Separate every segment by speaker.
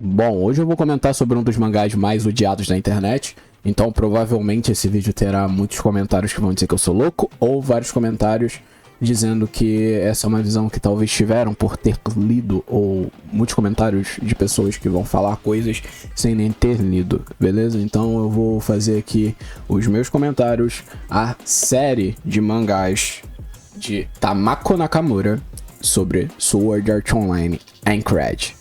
Speaker 1: Bom, hoje eu vou comentar sobre um dos mangás mais odiados da internet, então provavelmente esse vídeo terá muitos comentários que vão dizer que eu sou louco, ou vários comentários dizendo que essa é uma visão que talvez tiveram por ter lido, ou muitos comentários de pessoas que vão falar coisas sem nem ter lido, beleza? Então eu vou fazer aqui os meus comentários à série de mangás de Tamako Nakamura sobre Sword Art Online Aincrad.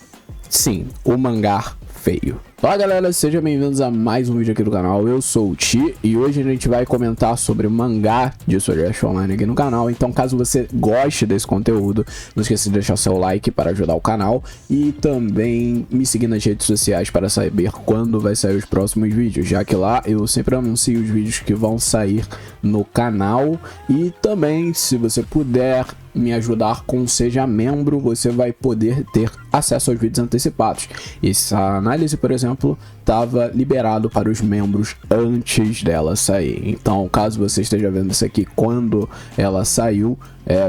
Speaker 1: Sim, o mangá feio. Fala galera, sejam bem-vindos a mais um vídeo aqui do canal, eu sou o Ti e hoje a gente vai comentar sobre o mangá de Sword Art Online aqui no canal. Então caso você goste desse conteúdo, não esqueça de deixar seu like para ajudar o canal e também me seguir nas redes sociais para saber quando vai sair os próximos vídeos, já que lá eu sempre anuncio os vídeos que vão sair no canal. E também, se você puder me ajudar com Seja Membro, você vai poder ter acesso aos vídeos antecipados. Essa análise, por exemplo, estava liberado para os membros antes dela sair. Então, caso você esteja vendo isso aqui quando ela saiu,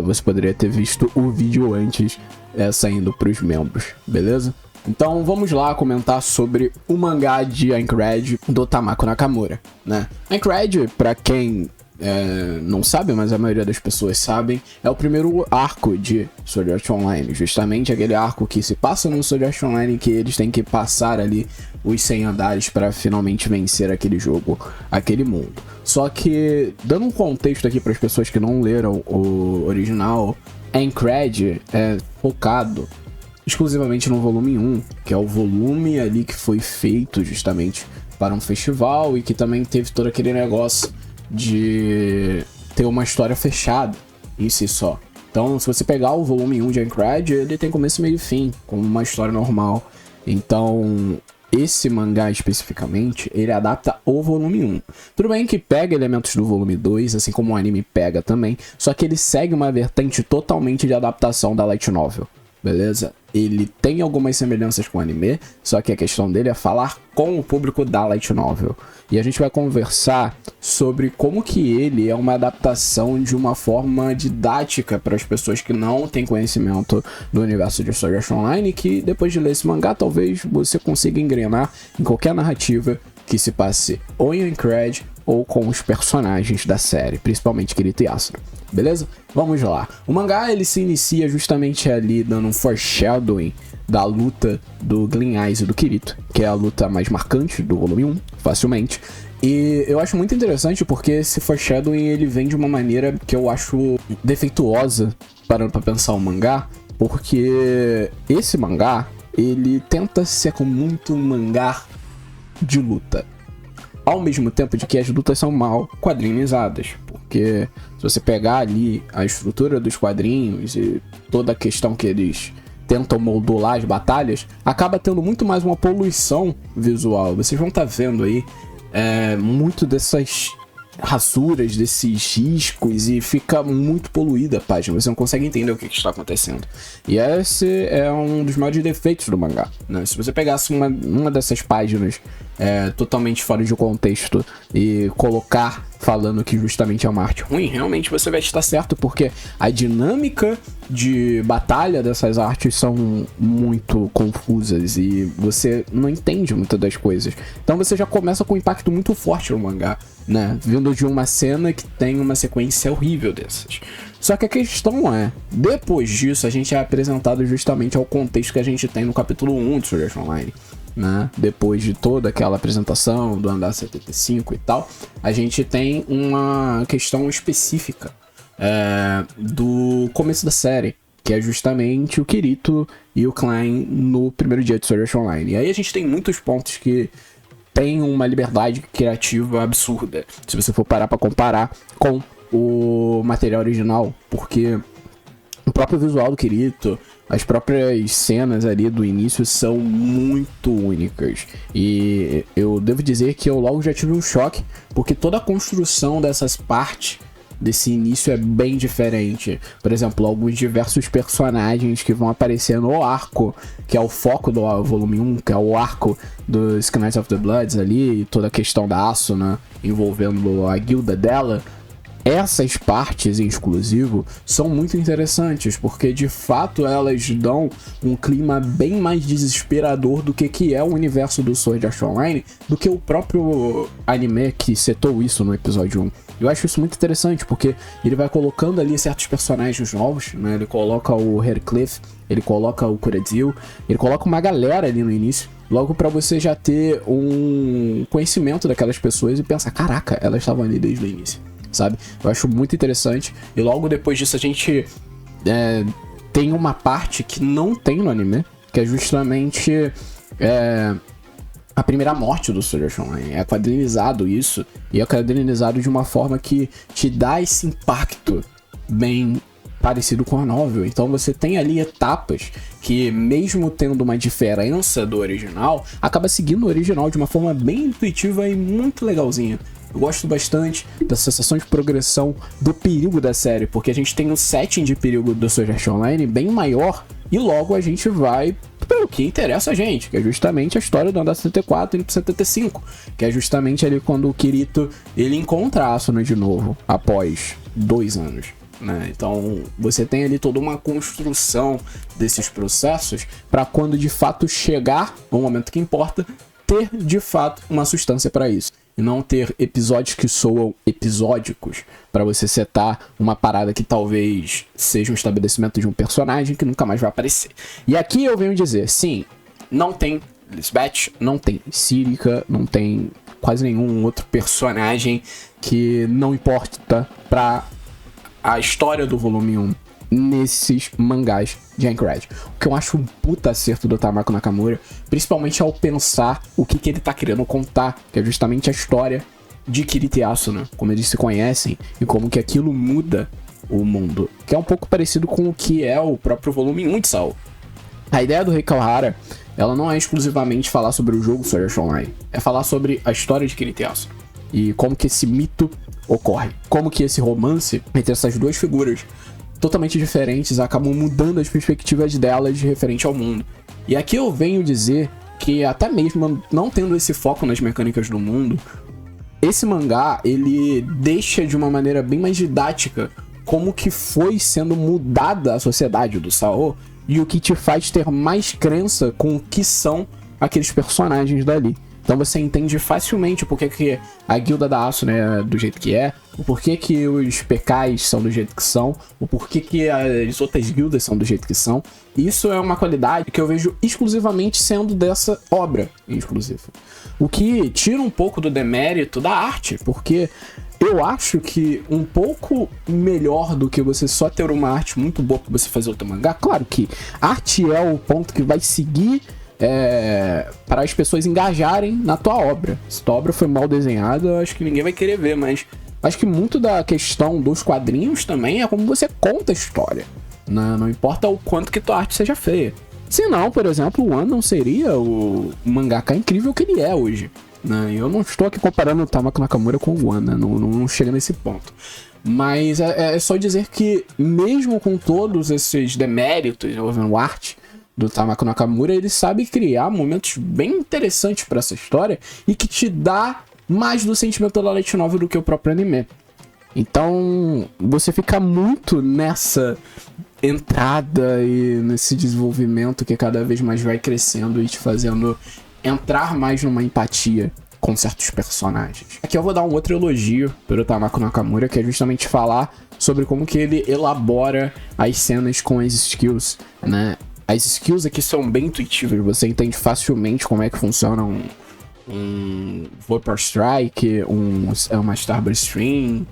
Speaker 1: você poderia ter visto o vídeo antes saindo para os membros, beleza? Então vamos lá comentar sobre o mangá de Aincrad do Tamako Nakamura, né? Aincrad, para quem não sabe, mas a maioria das pessoas sabem, é o primeiro arco de Sword Art Online, justamente aquele arco que se passa no Sword Art Online, que eles têm que passar ali os 100 andares para finalmente vencer aquele jogo, aquele mundo. Só que, dando um contexto aqui para as pessoas que não leram o original, Aincrad é focado exclusivamente no volume 1, que é o volume ali que foi feito justamente para um festival e que também teve todo aquele negócio de ter uma história fechada em si só. Então, se você pegar o volume 1 de Aincrad, ele tem começo, meio e fim, como uma história normal. Então, esse mangá especificamente, ele adapta o volume 1. Tudo bem que pega elementos do volume 2, assim como o anime pega também, só que ele segue uma vertente totalmente de adaptação da light novel, beleza? Ele tem algumas semelhanças com o anime, só que a questão dele é falar com o público da light novel. E a gente vai conversar sobre como que ele é uma adaptação de uma forma didática para as pessoas que não têm conhecimento do universo de Sword Art Online, que depois de ler esse mangá, talvez você consiga engrenar em qualquer narrativa que se passe ou em Aincrad ou com os personagens da série, principalmente Kirito e Asuna. Beleza? Vamos lá. O mangá ele se inicia justamente ali dando um foreshadowing da luta do Gleam Eyes e do Kirito, que é a luta mais marcante do volume 1, facilmente. E eu acho muito interessante porque esse foreshadowing ele vem de uma maneira que eu acho defeituosa, parando pra pensar o mangá, porque esse mangá ele tenta ser com muito mangá de luta, ao mesmo tempo de que as lutas são mal quadrinizadas, porque se você pegar ali a estrutura dos quadrinhos e toda a questão que eles tentam moldular as batalhas, acaba tendo muito mais uma poluição visual. Vocês vão estar vendo aí muito dessas rasuras, desses riscos, e fica muito poluída a página, você não consegue entender o que está acontecendo. E esse é um dos maiores defeitos do mangá, né? Se você pegasse uma dessas páginas totalmente fora de contexto e colocar falando que justamente é uma arte ruim, realmente você vai estar certo, porque a dinâmica de batalha dessas artes são muito confusas e você não entende muitas das coisas. Então você já começa com um impacto muito forte no mangá, né? Vindo de uma cena que tem uma sequência horrível dessas. Só que a questão é, depois disso a gente é apresentado justamente ao contexto que a gente tem no capítulo 1 de Sword Art Online, né? Depois de toda aquela apresentação do andar 75 e tal, a gente tem uma questão específica do começo da série, que é justamente o Kirito e o Klein no primeiro dia de Sword Art Online. E aí a gente tem muitos pontos que tem uma liberdade criativa absurda, se você for parar para comparar com o material original, porque o próprio visual do Kirito, as próprias cenas ali do início são muito únicas. E eu devo dizer que eu logo já tive um choque, porque toda a construção dessas partes desse início é bem diferente. Por exemplo, alguns diversos personagens que vão aparecer no arco, que é o foco do volume 1, que é o arco dos Knights of the Bloods ali, e toda a questão da Asuna envolvendo a guilda dela, essas partes em exclusivo são muito interessantes, porque de fato elas dão um clima bem mais desesperador do que é o universo do Sword Art Online, do que o próprio anime que setou isso no episódio 1. Eu acho isso muito interessante, porque ele vai colocando ali certos personagens novos, né? Ele coloca o Heathcliff, ele coloca o Kuretsu, ele coloca uma galera ali no início, logo pra você já ter um conhecimento daquelas pessoas e pensar, caraca, elas estavam ali desde o início, sabe? Eu acho muito interessante. E logo depois disso a gente tem uma parte que não tem no anime, que é justamente a primeira morte do Sword Art Online. É quadrinizado isso, e é quadrinizado de uma forma que te dá esse impacto bem parecido com a novel. Então você tem ali etapas que, mesmo tendo uma diferença do original, acaba seguindo o original de uma forma bem intuitiva e muito legalzinha. Eu gosto bastante da sensação de progressão do perigo da série, porque a gente tem um setting de perigo do Sword Art Online bem maior, e logo a gente vai pelo que interessa a gente, que é justamente a história do Andar 74 indo pro 75, que é justamente ali quando o Kirito ele encontra a Asuna de novo, após 2 anos. Né? Então você tem ali toda uma construção desses processos para quando de fato chegar o momento que importa, ter de fato uma substância para isso. E não ter episódios que soam episódicos para você setar uma parada que talvez seja um estabelecimento de um personagem que nunca mais vai aparecer. E aqui eu venho dizer, sim, não tem Lisbeth, não tem Sirika, não tem quase nenhum outro personagem que não importa pra a história do volume 1 nesses mangás de Anchorage. O que eu acho um puta acerto do Tamako Nakamura, principalmente ao pensar o que ele tá querendo contar, que é justamente a história de Kirito e Asuna, como eles se conhecem e como que aquilo muda o mundo, que é um pouco parecido com o que é o próprio volume 1 de Sao. A ideia do Rei Kawahara, ela não é exclusivamente falar sobre o jogo Sword Art Online, é falar sobre a história de Kirito e Asuna e como que esse mito ocorre, como que esse romance entre essas duas figuras totalmente diferentes acabam mudando as perspectivas delas referente ao mundo. E aqui eu venho dizer que até mesmo não tendo esse foco nas mecânicas do mundo, esse mangá ele deixa de uma maneira bem mais didática como que foi sendo mudada a sociedade do Sao e o que te faz ter mais crença com o que são aqueles personagens dali. Então você entende facilmente o porquê que a guilda da Asuna é do jeito que é, o porquê que os PKs são do jeito que são, o porquê que as outras guildas são do jeito que são. Isso é uma qualidade que eu vejo exclusivamente sendo dessa obra exclusiva. O que tira um pouco do demérito da arte, porque eu acho que um pouco melhor do que você só ter uma arte muito boa pra você fazer outro mangá. Claro que arte é o ponto que vai seguir para as pessoas engajarem na tua obra. Se tua obra foi mal desenhada, eu acho que ninguém vai querer ver, mas acho que muito da questão dos quadrinhos também é como você conta a história. Não importa o quanto que tua arte seja feia. Senão, por exemplo, o One não seria o mangaka incrível que ele é hoje. Né? Eu não estou aqui comparando o Tamako Nakamura com o One, né? Não chega nesse ponto. Mas é só dizer que, mesmo com todos esses deméritos envolvendo arte do Tamako Nakamura, ele sabe criar momentos bem interessantes para essa história e que te dá mais do sentimento da light novel do que o próprio anime. Então, você fica muito nessa entrada e nesse desenvolvimento que cada vez mais vai crescendo e te fazendo entrar mais numa empatia com certos personagens. Aqui eu vou dar um outro elogio pelo Tamako Nakamura, que é justamente falar sobre como que ele elabora as cenas com as skills, né? As skills aqui são bem intuitivas, você entende facilmente como é que funciona um Vapor Strike, uma Starburst Stream,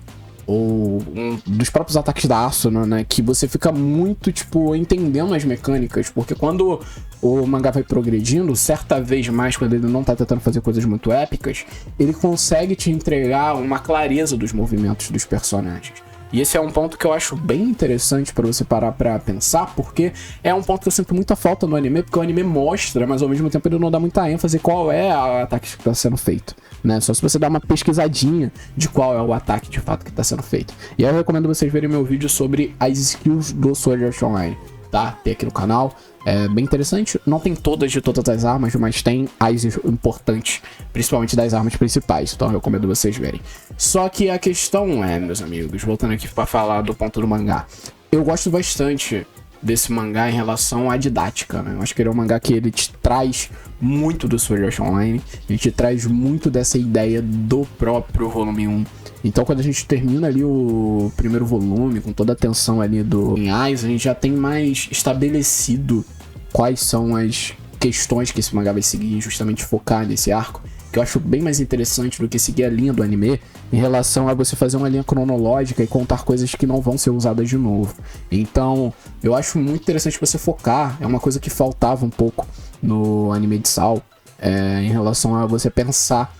Speaker 1: ou dos próprios ataques da Asuna, né? Que você fica muito, entendendo as mecânicas, porque quando o mangá vai progredindo, certa vez mais, quando ele não tá tentando fazer coisas muito épicas, ele consegue te entregar uma clareza dos movimentos dos personagens. E esse é um ponto que eu acho bem interessante pra você parar pra pensar, porque é um ponto que eu sinto muita falta no anime, porque o anime mostra, mas ao mesmo tempo ele não dá muita ênfase qual é o ataque que tá sendo feito, né? Só se você dá uma pesquisadinha de qual é o ataque de fato que tá sendo feito. E aí eu recomendo vocês verem meu vídeo sobre as skills do Sword Art Online. tá? Tem aqui no canal. É bem interessante. Não tem todas de todas as armas, mas tem as importantes, principalmente das armas principais. Então eu recomendo vocês verem. Só que a questão é, meus amigos, voltando aqui pra falar do ponto do mangá. Eu gosto bastante desse mangá em relação à didática, né? Eu acho que ele é um mangá que ele te traz muito do Sword Art Online. Ele te traz muito dessa ideia do próprio volume 1. Então quando a gente termina ali o primeiro volume, com toda a tensão ali do Eyes, a gente já tem mais estabelecido quais são as questões que esse mangá vai seguir, justamente focar nesse arco, que eu acho bem mais interessante do que seguir a linha do anime em relação a você fazer uma linha cronológica e contar coisas que não vão ser usadas de novo. Então eu acho muito interessante você focar, é uma coisa que faltava um pouco no anime de Sal, em relação a você pensar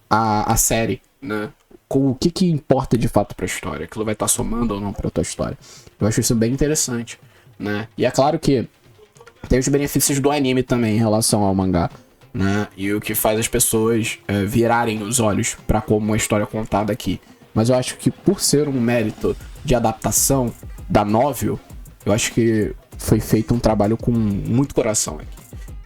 Speaker 1: a série, né? Com o que importa de fato pra história, aquilo vai estar somando ou não pra tua história. Eu acho isso bem interessante, né? E é claro que tem os benefícios do anime também em relação ao mangá, né? E o que faz as pessoas virarem os olhos pra como a história é contada aqui. Mas eu acho que por ser um mérito de adaptação da novel, eu acho que foi feito um trabalho com muito coração aqui.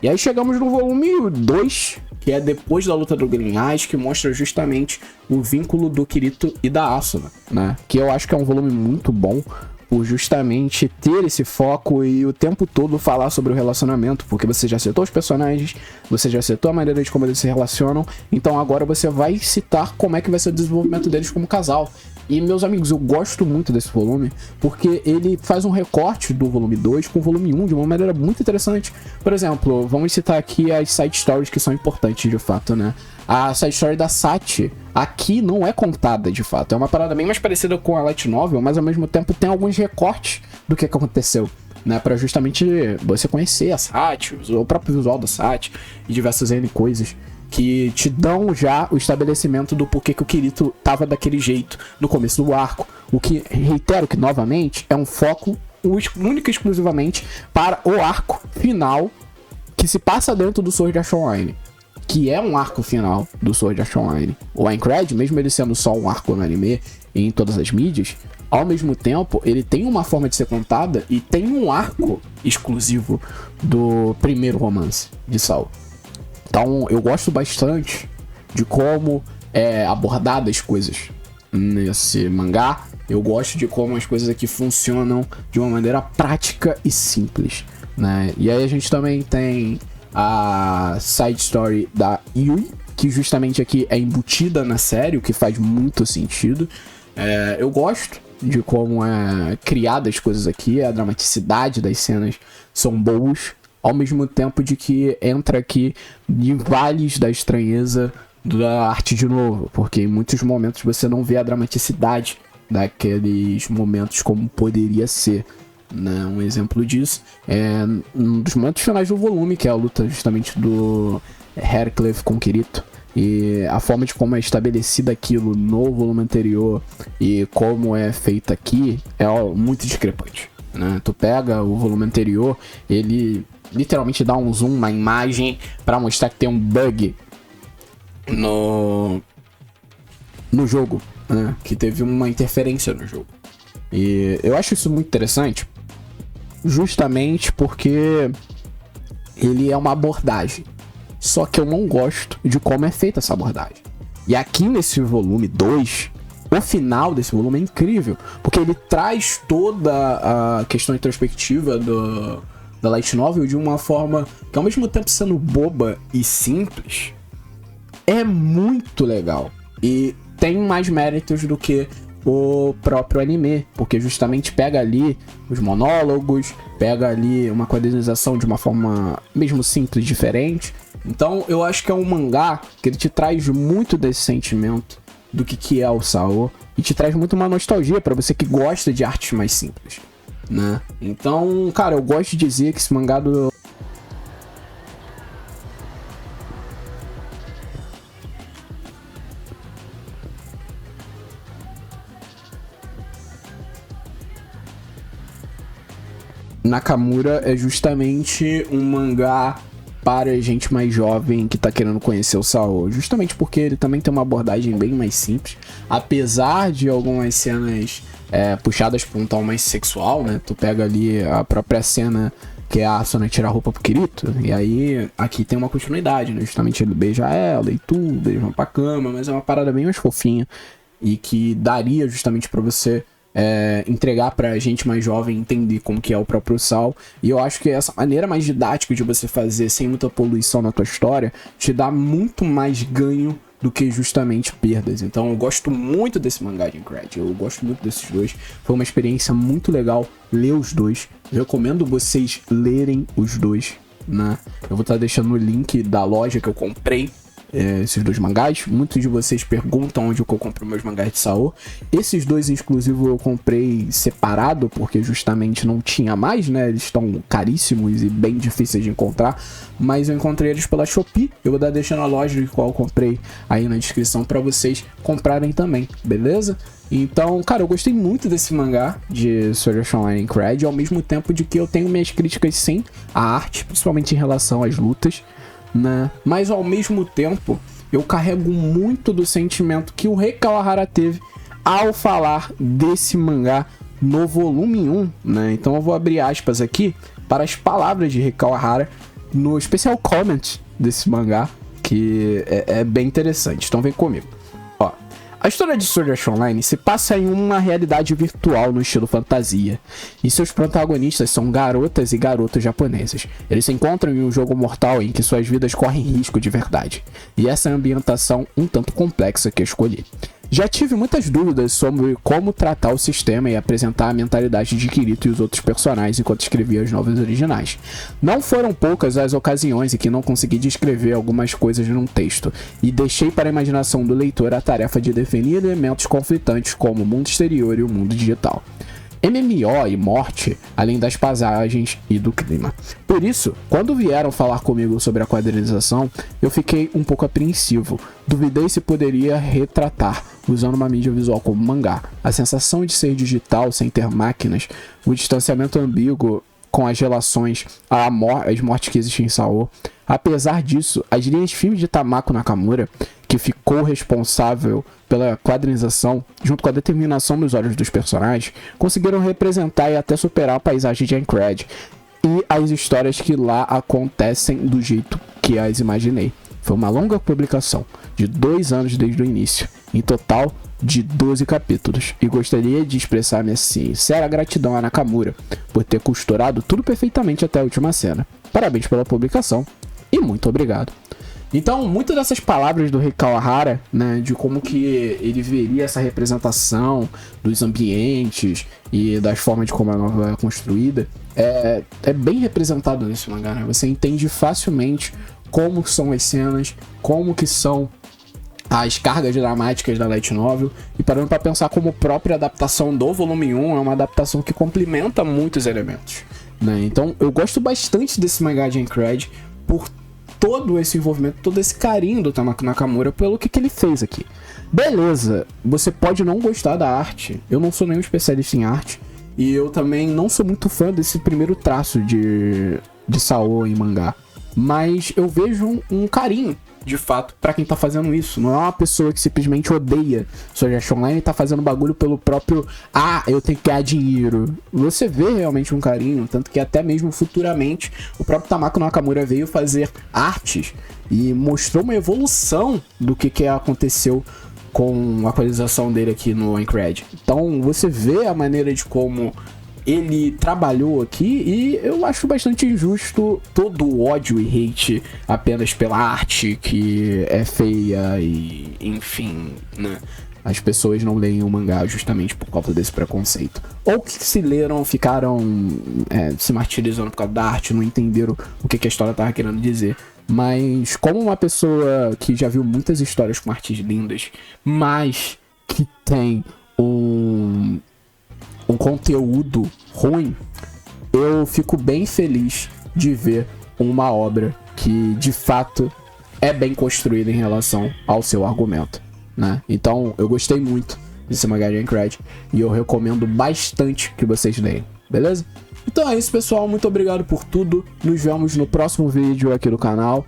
Speaker 1: E aí chegamos no volume 2, que é depois da luta do Green Eyes, que mostra justamente o vínculo do Kirito e da Asuna, né? Que eu acho que é um volume muito bom, por justamente ter esse foco e o tempo todo falar sobre o relacionamento, porque você já citou os personagens, você já citou a maneira de como eles se relacionam, então agora você vai citar como é que vai ser o desenvolvimento deles como casal. E, meus amigos, eu gosto muito desse volume, porque ele faz um recorte do volume 2 com o volume 1 de uma maneira muito interessante. Por exemplo, vamos citar aqui as side stories que são importantes de fato, né? A side story da Sachi aqui não é contada de fato, é uma parada bem mais parecida com a light novel, mas ao mesmo tempo tem alguns recortes do que aconteceu, né? Pra justamente você conhecer a Sachi, o próprio visual da Sachi e diversas N coisas que te dão já o estabelecimento do porquê que o Kirito tava daquele jeito no começo do arco. O que, reitero que novamente, é um foco único e exclusivamente para o arco final que se passa dentro do Sword Art Online, que é um arco final do Sword Art Online. O Aincrad, mesmo ele sendo só um arco no anime e em todas as mídias, ao mesmo tempo, ele tem uma forma de ser contada e tem um arco exclusivo do primeiro romance de Saul. Então, eu gosto bastante de como é abordado as coisas nesse mangá. Eu gosto de como as coisas aqui funcionam de uma maneira prática e simples, né? E aí a gente também tem a side story da Yui, que justamente aqui é embutida na série, o que faz muito sentido. Eu gosto de como é criada as coisas aqui, a dramaticidade das cenas são boas, ao mesmo tempo de que entra aqui de vales da estranheza da arte de novo, porque em muitos momentos você não vê a dramaticidade daqueles momentos como poderia ser, né? Um exemplo disso é um dos momentos finais do volume, que é a luta justamente do Hercliffe com Kirito, e a forma de como é estabelecida aquilo no volume anterior e como é feita aqui é muito discrepante, né? Tu pega o volume anterior, ele literalmente dá um zoom na imagem para mostrar que tem um bug no jogo, né? Que teve uma interferência no jogo. E eu acho isso muito interessante, justamente porque ele é uma abordagem. Só que eu não gosto de como é feita essa abordagem. E aqui nesse volume 2, o final desse volume é incrível, porque ele traz toda a questão introspectiva da light novel de uma forma que, ao mesmo tempo sendo boba e simples, é muito legal. E tem mais méritos do que o próprio anime, porque justamente pega ali os monólogos, pega ali uma quadrinização de uma forma mesmo simples, diferente. Então eu acho que é um mangá que ele te traz muito desse sentimento do que é o Sao, e te traz muito uma nostalgia para você que gosta de artes mais simples, né? Então, cara, eu gosto de dizer que esse mangá do Nakamura é justamente um mangá para gente mais jovem que tá querendo conhecer o Sao, justamente porque ele também tem uma abordagem bem mais simples, apesar de algumas cenas puxadas para um tom mais sexual, né? Tu pega ali a própria cena que é a Sona tirar a roupa pro Kirito, e aí aqui tem uma continuidade, né? Justamente ele beija ela e tudo, eles vão pra cama, mas é uma parada bem mais fofinha e que daria justamente pra você entregar pra gente mais jovem entender como que é o próprio Sao. E eu acho que essa maneira mais didática de você fazer sem muita poluição na tua história te dá muito mais ganho do que justamente perdas. Então eu gosto muito desse mangá de Aincrad, eu gosto muito desses dois. Foi uma experiência muito legal ler os dois. Eu recomendo vocês lerem os dois, né? Eu vou estar deixando o link da loja que eu comprei esses dois mangás. Muitos de vocês perguntam onde eu compro meus mangás de Sao. Esses dois, inclusive, eu comprei separado, porque justamente não tinha mais, né? Eles estão caríssimos e bem difíceis de encontrar. Mas eu encontrei eles pela Shopee. Eu vou estar deixando a loja de qual eu comprei aí na descrição para vocês comprarem também, beleza? Então, cara, eu gostei muito desse mangá de Sword Art Online Aincrad, ao mesmo tempo de que eu tenho minhas críticas, sim, à arte, principalmente em relação às lutas, né? Mas ao mesmo tempo eu carrego muito do sentimento que o Rei Kawahara teve ao falar desse mangá no volume 1, né? Então eu vou abrir aspas aqui para as palavras de Rei Kawahara no especial comment desse mangá, que é bem interessante. Então vem comigo. Ó, a história de Sword Art Online se passa em uma realidade virtual no estilo fantasia, e seus protagonistas são garotas e garotos japoneses. Eles se encontram em um jogo mortal em que suas vidas correm risco de verdade, e essa é a ambientação um tanto complexa que eu escolhi. Já tive muitas dúvidas sobre como tratar o sistema e apresentar a mentalidade de Kirito e os outros personagens enquanto escrevia as novelas originais. Não foram poucas as ocasiões em que não consegui descrever algumas coisas num texto, e deixei para a imaginação do leitor a tarefa de definir elementos conflitantes como o mundo exterior e o mundo digital. MMO e morte, além das paisagens e do clima. Por isso, quando vieram falar comigo sobre a quadrinização, eu fiquei um pouco apreensivo. Duvidei se poderia retratar, usando uma mídia visual como mangá, a sensação de ser digital sem ter máquinas, o distanciamento ambíguo com as relações, as mortes que existem em Sao. Apesar disso, as linhas firmes de Tamako Nakamura, que ficou responsável pela quadrinização, junto com a determinação dos olhos dos personagens, conseguiram representar e até superar a paisagem de Aincrad e as histórias que lá acontecem do jeito que as imaginei. Foi uma longa publicação, de 2 anos desde o início, em total de 12 capítulos, e gostaria de expressar minha sincera gratidão a Nakamura por ter costurado tudo perfeitamente até a última cena. Parabéns pela publicação e muito obrigado. Então, muitas dessas palavras do Rei Kawahara, né, de como que ele veria essa representação dos ambientes e das formas de como a novela é construída, é bem representado nesse mangá, né? Você entende facilmente como são as cenas, como que são as cargas dramáticas da light novel, e parando para pensar como a própria adaptação do volume 1 é uma adaptação que complementa muitos elementos, né? Então, eu gosto bastante desse mangá de Aincrad por todo esse envolvimento, todo esse carinho do Tamako Nakamura pelo que ele fez aqui. Beleza, você pode não gostar da arte, eu não sou nenhum especialista em arte, e eu também não sou muito fã desse primeiro traço de Sao em mangá, mas eu vejo um carinho, de fato, pra quem tá fazendo isso. Não é uma pessoa que simplesmente odeia Sword Art Online e tá fazendo bagulho pelo próprio eu tenho que ganhar dinheiro. Você vê realmente um carinho, tanto que até mesmo futuramente o próprio Tamako Nakamura veio fazer artes e mostrou uma evolução do que aconteceu com a atualização dele aqui no Aincrad. Então você vê a maneira de como ele trabalhou aqui, e eu acho bastante injusto todo o ódio e hate apenas pela arte que é feia e enfim, né? As pessoas não leem o mangá justamente por causa desse preconceito, ou que se leram ficaram se martirizando por causa da arte, não entenderam o que a história tava querendo dizer. Mas como uma pessoa que já viu muitas histórias com artes lindas, mas que tem um conteúdo ruim, eu fico bem feliz de ver uma obra que de fato é bem construída em relação ao seu argumento, né? Então eu gostei muito desse mangá de Aincrad e eu recomendo bastante que vocês leiam, beleza? Então é isso, pessoal, muito obrigado por tudo, nos vemos no próximo vídeo aqui do canal.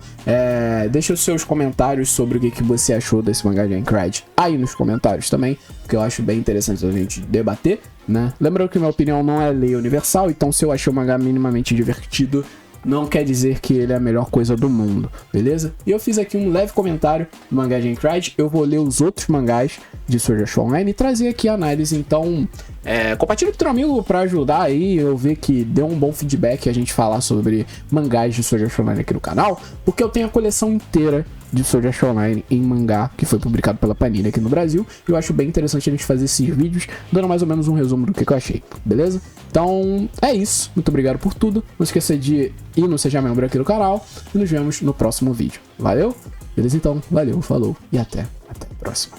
Speaker 1: Deixa os seus comentários sobre o que você achou desse mangá de Aincrad aí nos comentários também, porque eu acho bem interessante a gente debater, né? Lembrando que minha opinião não é lei universal, então se eu achei o mangá minimamente divertido, não quer dizer que ele é a melhor coisa do mundo, beleza? E eu fiz aqui um leve comentário do mangá de Aincrad, eu vou ler os outros mangás de Sword Art Online e trazer aqui a análise, então compartilha com o teu amigo pra ajudar aí, eu ver que deu um bom feedback a gente falar sobre mangás de Sword Art Online aqui no canal, porque eu tenho a coleção inteira de Sword Art Online em mangá, que foi publicado pela Panini aqui no Brasil, e eu acho bem interessante a gente fazer esses vídeos, dando mais ou menos um resumo do que eu achei, beleza? Então, é isso, muito obrigado por tudo, não esqueça de ir no Seja Membro aqui do canal, e nos vemos no próximo vídeo, valeu? Beleza então, valeu, falou, e até a próxima.